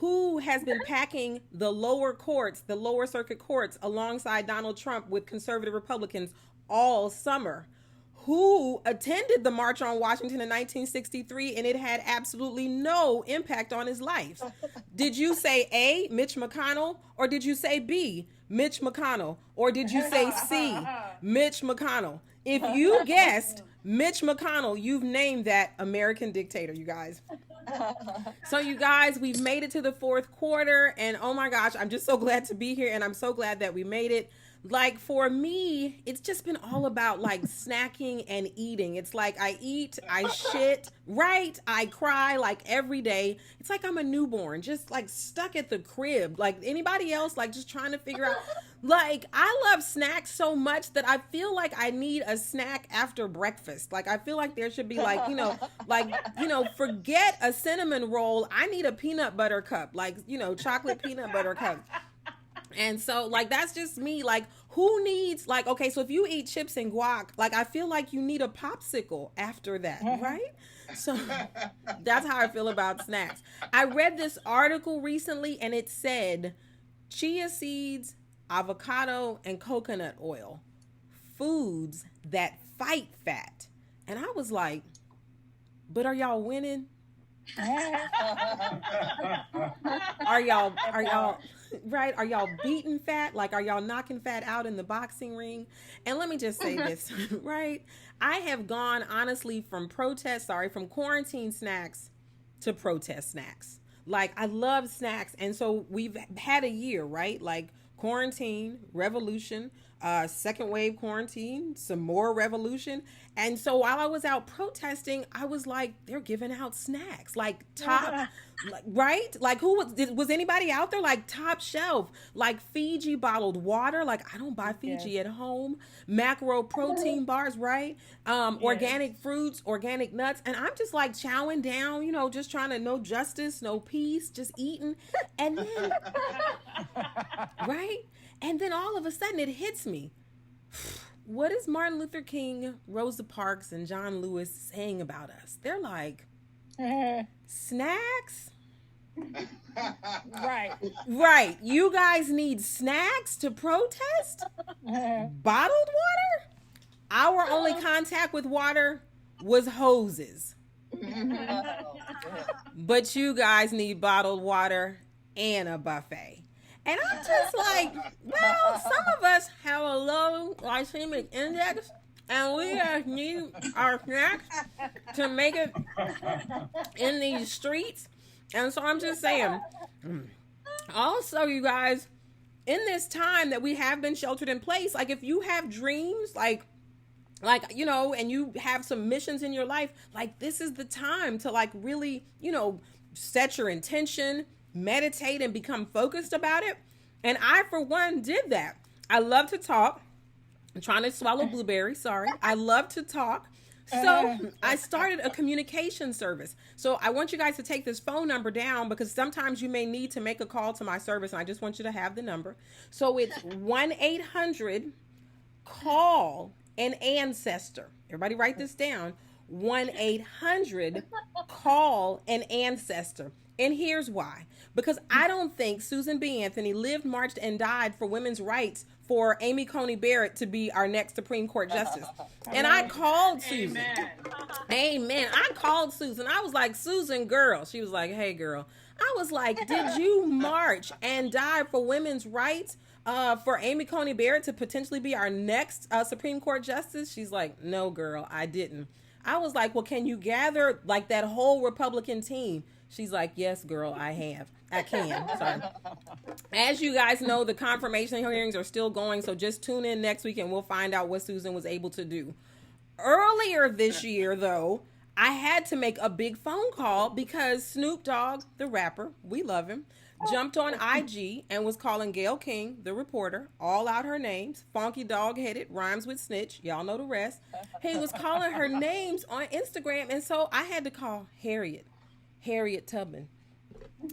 who has been packing the lower courts, the lower circuit courts, alongside Donald Trump with conservative Republicans all summer, who attended the March on Washington in 1963, and it had absolutely no impact on his life. Did you say A, Mitch McConnell, or did you say B, Mitch McConnell, or did you say C, Mitch McConnell? If you guessed Mitch McConnell, you've named that American dictator, you guys. So you guys, we've made it to the fourth quarter, and oh my gosh, I'm just so glad to be here, and I'm so glad that we made it. Like, for me, it's just been all about like snacking and eating. It's like I eat, I shit, right? I cry like every day. It's like I'm a newborn, just like stuck at the crib. Like anybody else, like just trying to figure out. Like, I love snacks so much that I feel like I need a snack after breakfast. Like, I feel like there should be like, forget a cinnamon roll. I need a peanut butter cup, like, chocolate peanut butter cup. And so, like, that's just me. Like, who needs, like, okay, so if you eat chips and guac, like, I feel like you need a popsicle after that, right? So that's how I feel about snacks. I read this article recently, and it said chia seeds, avocado, and coconut oil, foods that fight fat. And I was like, but are y'all winning? Are y'all right? Are y'all beating fat? Like, are y'all knocking fat out in the boxing ring? And let me just say this, right? I have gone, honestly, from quarantine snacks to protest snacks. Like, I love snacks. And so we've had a year, right? Like, quarantine, revolution, second wave quarantine, some more revolution. And so while I was out protesting, I was like, they're giving out snacks, like top, right? Like, was anybody out there? Like, top shelf, like Fiji bottled water. Like, I don't buy Fiji at home. Macro protein bars, right? Organic fruits, organic nuts. And I'm just like chowing down, just trying to no justice, no peace, just eating. And then, right? And then all of a sudden it hits me. What is Martin Luther King, Rosa Parks, and John Lewis saying about us? They're like, snacks? Right. You guys need snacks to protest? Bottled water? Our only contact with water was hoses. But you guys need bottled water and a buffet. And I'm just like, well, some of us have a low glycemic index, and we need our snacks to make it in these streets. And so I'm just saying, also, you guys, in this time that we have been sheltered in place, like, if you have dreams, like, and you have some missions in your life, like, this is the time to, like, really, set your intention, meditate, and become focused about it. And I, for one, did that. I love to talk. I'm trying to swallow blueberry. Sorry. I love to talk. So I started a communication service. So I want you guys to take this phone number down, because sometimes you may need to make a call to my service, and I just want you to have the number. So it's 1-800-CALL-AN-ANCESTOR. Everybody write this down. 1-800-CALL-AN-ANCESTOR. And here's why. Because I don't think Susan B. Anthony lived, marched, and died for women's rights for Amy Coney Barrett to be our next Supreme Court Justice. And I called Susan. Amen. I called Susan. I was like, Susan, girl. She was like, hey, girl. I was like, did you march and die for women's rights for Amy Coney Barrett to potentially be our next Supreme Court Justice? She's like, no, girl, I didn't. I was like, well, can you gather like that whole Republican team? She's like, yes, girl, I have. I can. Sorry. As you guys know, the confirmation hearings are still going, so just tune in next week and we'll find out what Susan was able to do. Earlier this year, though, I had to make a big phone call because Snoop Dogg, the rapper, we love him, jumped on IG and was calling Gayle King, the reporter, all out her names. Funky dog-headed, rhymes with snitch. Y'all know the rest. He was calling her names on Instagram, and so I had to call Harriet Tubman,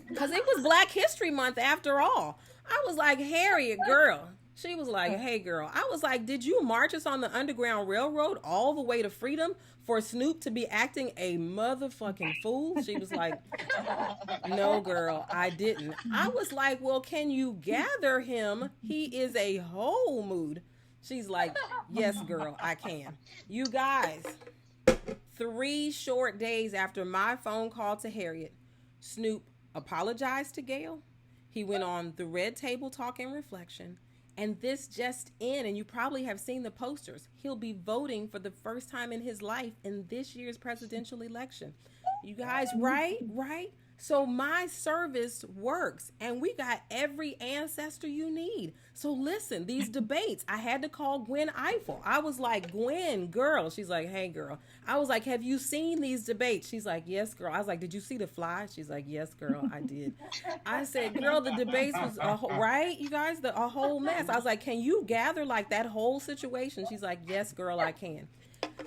because it was Black History Month after all. I was like, Harriet, girl, She was like, hey, girl. I was like, did you march us on the Underground Railroad all the way to freedom for Snoop to be acting a motherfucking fool? She was like, no, girl, I didn't. I was like, well, can you gather him? He is a whole mood. She's like, yes, girl, I can. You guys, 3 short days after my phone call to Harriet, Snoop apologized to Gail. He went on the Red Table Talk and Reflection. And this just in, and you probably have seen the posters, he'll be voting for the first time in his life in this year's presidential election. You guys, right? Right? So my service works, and we got every ancestor you need. So listen, these debates, I had to call Gwen Eiffel. I was like, Gwen, girl. She's like, hey, girl. I was like, have you seen these debates? She's like, yes, girl. I was like, did you see the fly? She's like, yes, girl, I did. I said, girl, the debates was, right, you guys, a whole mess. I was like, can you gather like that whole situation? She's like, yes, girl, I can.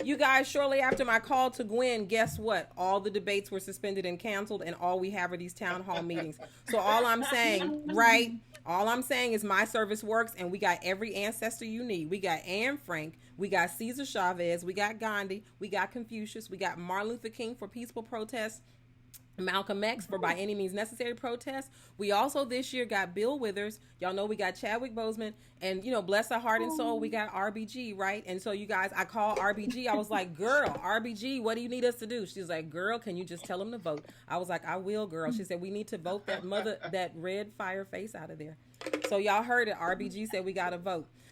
You guys, shortly after my call to Gwen, guess what? All the debates were suspended and canceled, and all we have are these town hall meetings. So all I'm saying, right? All I'm saying is my service works, and we got every ancestor you need. We got Anne Frank, we got Cesar Chavez, we got Gandhi, we got Confucius, we got Martin Luther King for peaceful protests, Malcolm X for by any means necessary protest. We also this year got Bill Withers. Y'all know we got Chadwick Boseman, and bless her heart and soul, we got RBG, right? And so you guys, I called RBG. I was like, girl, RBG, what do you need us to do? She was like, girl, can you just tell them to vote? I was like, I will, girl. She said, we need to vote that red fire face out of there. So y'all heard it. RBG said we got to vote.